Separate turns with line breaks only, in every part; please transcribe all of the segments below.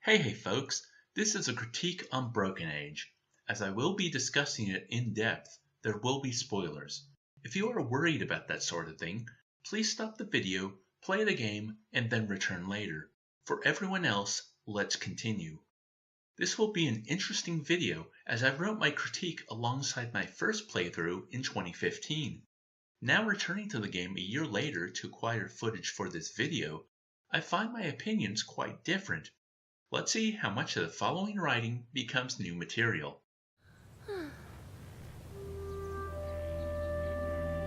Hey folks, this is a critique on Broken Age. As I will be discussing it in depth, there will be spoilers. If you are worried about that sort of thing, please stop the video, play the game, and then return later. For everyone else, let's continue. This will be an interesting video as I wrote my critique alongside my first playthrough in 2015. Now returning to the game a year later to acquire footage for this video, I find my opinions quite different. Let's see how much of the following writing becomes new material.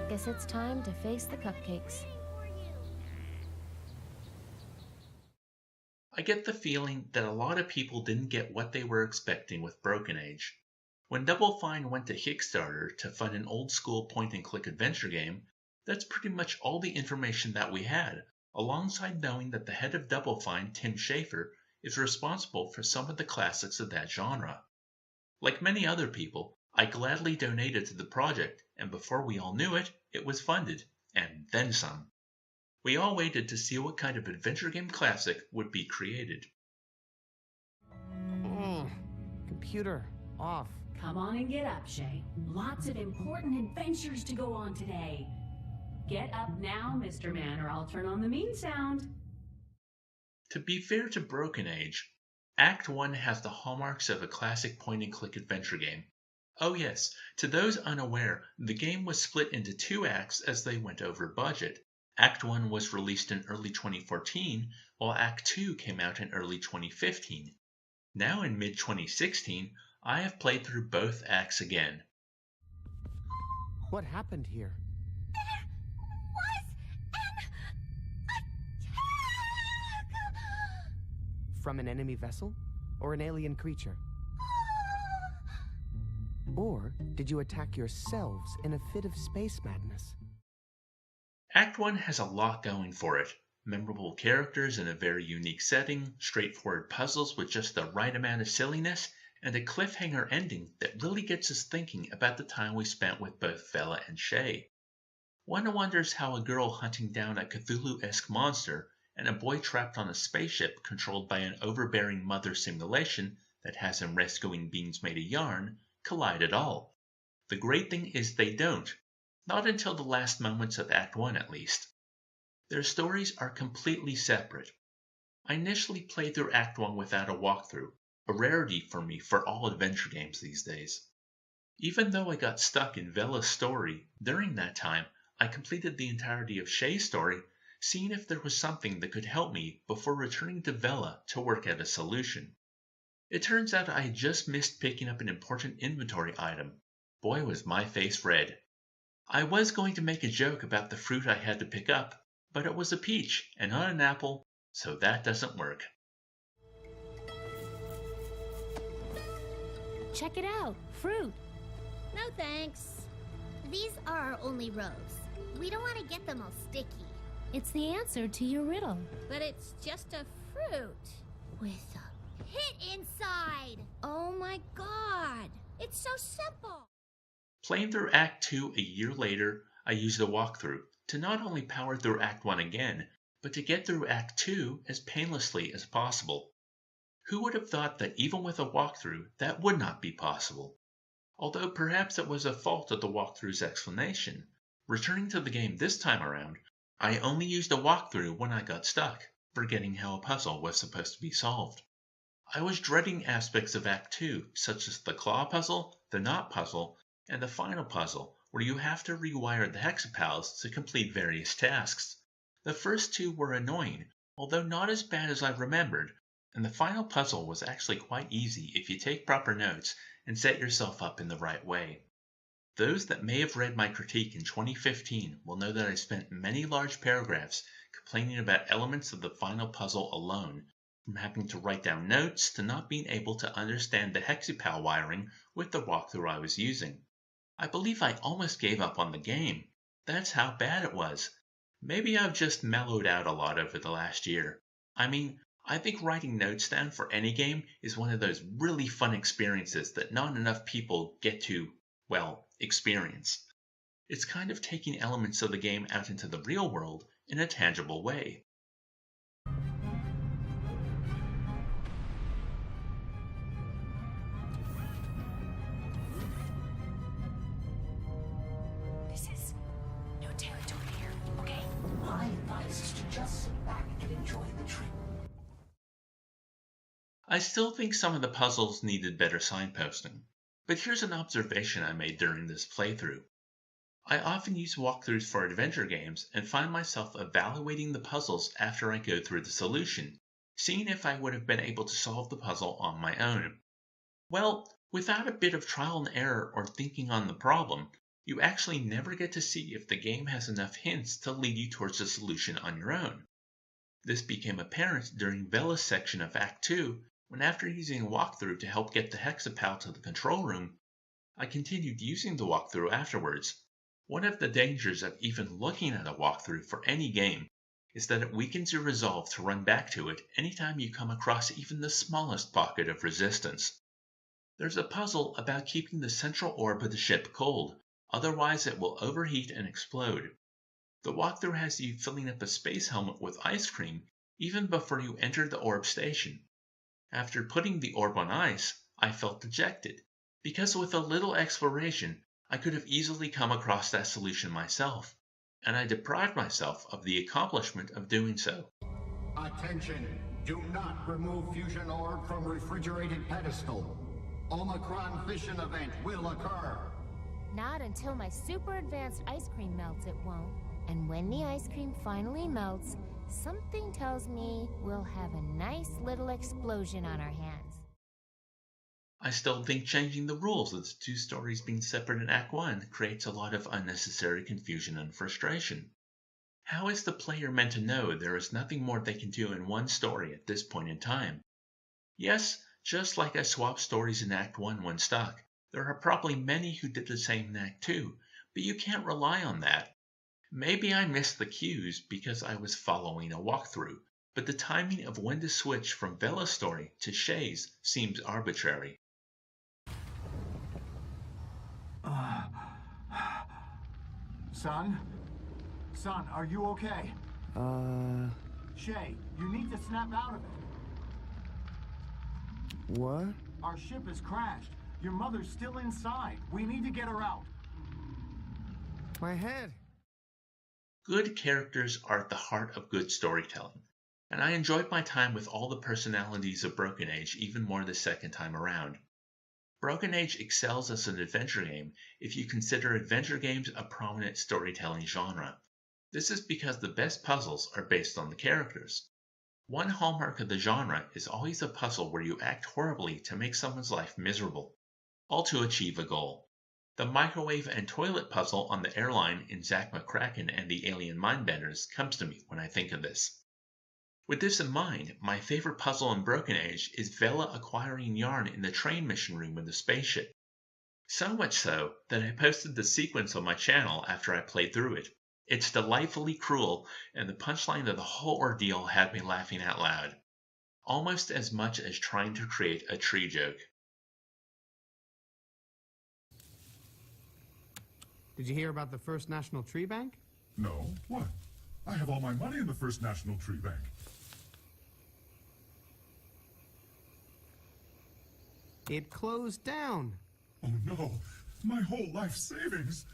Guess it's time to face the cupcakes.
I get the feeling that a lot of people didn't get what they were expecting with Broken Age. When Double Fine went to Kickstarter to fund an old-school point-and-click adventure game, that's pretty much all the information that we had, alongside knowing that the head of Double Fine, Tim Schafer, is responsible for some of the classics of that genre. Like many other people, I gladly donated to the project, and before we all knew it, it was funded, and then some. We all waited to see what kind of adventure game classic would be created.
Computer, off.
Come on and get up, Shay. Lots of important adventures to go on today. Get up now, Mr. Man, or I'll turn on the mean sound.
To be fair to Broken Age, Act 1 has the hallmarks of a classic point-and-click adventure game. Oh yes, to those unaware, the game was split into two acts as they went over budget. Act 1 was released in early 2014, while Act 2 came out in early 2015. Now in mid-2016, I have played through both acts again.
What happened here? From an enemy vessel? Or an alien creature? Or did you attack yourselves in a fit of space madness?
Act 1 has a lot going for it. Memorable characters in a very unique setting, straightforward puzzles with just the right amount of silliness, and a cliffhanger ending that really gets us thinking about the time we spent with both Vela and Shay. One wonders how a girl hunting down a Cthulhu-esque monster and a boy trapped on a spaceship controlled by an overbearing mother simulation that has him rescuing beans made of yarn collide at all. The great thing is they don't. Not until the last moments of Act 1 at least. Their stories are completely separate. I initially played through Act 1 without a walkthrough, a rarity for me for all adventure games these days. Even though I got stuck in Vela's story, during that time I completed the entirety of Shay's story, seeing if there was something that could help me before returning to Vela to work out a solution. It turns out I had just missed picking up an important inventory item. Boy was my face red. I was going to make a joke about the fruit I had to pick up, but it was a peach and not an apple, so that doesn't work.
Check it out, fruit.
No thanks. These are our only rows. We don't want to get them all sticky.
It's the answer to your riddle.
But it's just a fruit with a pit inside. Oh my god. It's so simple.
Playing through Act 2 a year later, I used a walkthrough to not only power through Act 1 again, but to get through Act 2 as painlessly as possible. Who would have thought that even with a walkthrough, that would not be possible? Although perhaps it was a fault of the walkthrough's explanation. Returning to the game this time around, I only used a walkthrough when I got stuck, forgetting how a puzzle was supposed to be solved. I was dreading aspects of Act 2, such as the claw puzzle, the knot puzzle, and the final puzzle, where you have to rewire the hexapals to complete various tasks. The first two were annoying, although not as bad as I remembered, and the final puzzle was actually quite easy if you take proper notes and set yourself up in the right way. Those that may have read my critique in 2015 will know that I spent many large paragraphs complaining about elements of the final puzzle alone, from having to write down notes to not being able to understand the hexapal wiring with the walkthrough I was using. I believe I almost gave up on the game. That's how bad it was. Maybe I've just mellowed out a lot over the last year. I mean, I think writing notes down for any game is one of those really fun experiences that not enough people get to, well, experience. It's kind of taking elements of the game out into the real world in a tangible way. I still think some of the puzzles needed better signposting, but here's an observation I made during this playthrough. I often use walkthroughs for adventure games and find myself evaluating the puzzles after I go through the solution, seeing if I would have been able to solve the puzzle on my own. Well, without a bit of trial and error or thinking on the problem, you actually never get to see if the game has enough hints to lead you towards the solution on your own. This became apparent during Vela's section of Act 2, when after using a walkthrough to help get the hexapal to the control room, I continued using the walkthrough afterwards. One of the dangers of even looking at a walkthrough for any game is that it weakens your resolve to run back to it anytime you come across even the smallest pocket of resistance. There's a puzzle about keeping the central orb of the ship cold, otherwise it will overheat and explode. The walkthrough has you filling up a space helmet with ice cream even before you enter the orb station. After putting the orb on ice, I felt dejected, because with a little exploration, I could have easily come across that solution myself, and I deprived myself of the accomplishment of doing so.
Attention! Do not remove fusion orb from refrigerated pedestal. Omicron fission event will occur.
Not until my super advanced ice cream melts, it won't. And when the ice cream finally melts, something tells me we'll have a nice little explosion on our hands.
I still think changing the rules of the two stories being separate in Act 1 creates a lot of unnecessary confusion and frustration. How is the player meant to know there is nothing more they can do in one story at this point in time? Yes, just like I swapped stories in Act 1 when stuck, there are probably many who did the same in Act 2, but you can't rely on that. Maybe I missed the cues because I was following a walkthrough, but the timing of when to switch from Vela's story to Shay's seems arbitrary.
Son? Son, are you okay? Shay, you need to snap out of it.
What?
Our ship has crashed. Your mother's still inside. We need to get her out.
My head.
Good characters are at the heart of good storytelling, and I enjoyed my time with all the personalities of Broken Age even more the second time around. Broken Age excels as an adventure game if you consider adventure games a prominent storytelling genre. This is because the best puzzles are based on the characters. One hallmark of the genre is always a puzzle where you act horribly to make someone's life miserable, all to achieve a goal. The microwave and toilet puzzle on the airline in Zack McCracken and the Alien Mindbenders comes to me when I think of this. With this in mind, my favorite puzzle in Broken Age is Vela acquiring yarn in the train mission room of the spaceship. So much so that I posted the sequence on my channel after I played through it. It's delightfully cruel, and the punchline of the whole ordeal had me laughing out loud, almost as much as trying to create a tree joke.
Did you hear about the First National Tree Bank?
No, what? I have all my money in the First National Tree Bank.
It closed down.
Oh no, my whole life savings!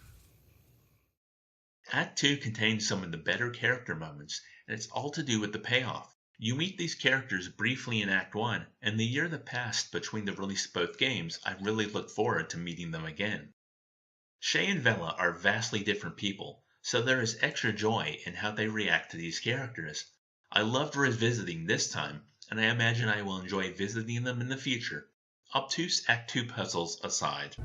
Act 2 contains some of the better character moments, and it's all to do with the payoff. You meet these characters briefly in Act 1, and the year that passed between the release of both games, I really look forward to meeting them again. Shay and Vela are vastly different people, so there is extra joy in how they react to these characters. I loved revisiting this time, and I imagine I will enjoy visiting them in the future. Obtuse Act 2 puzzles aside.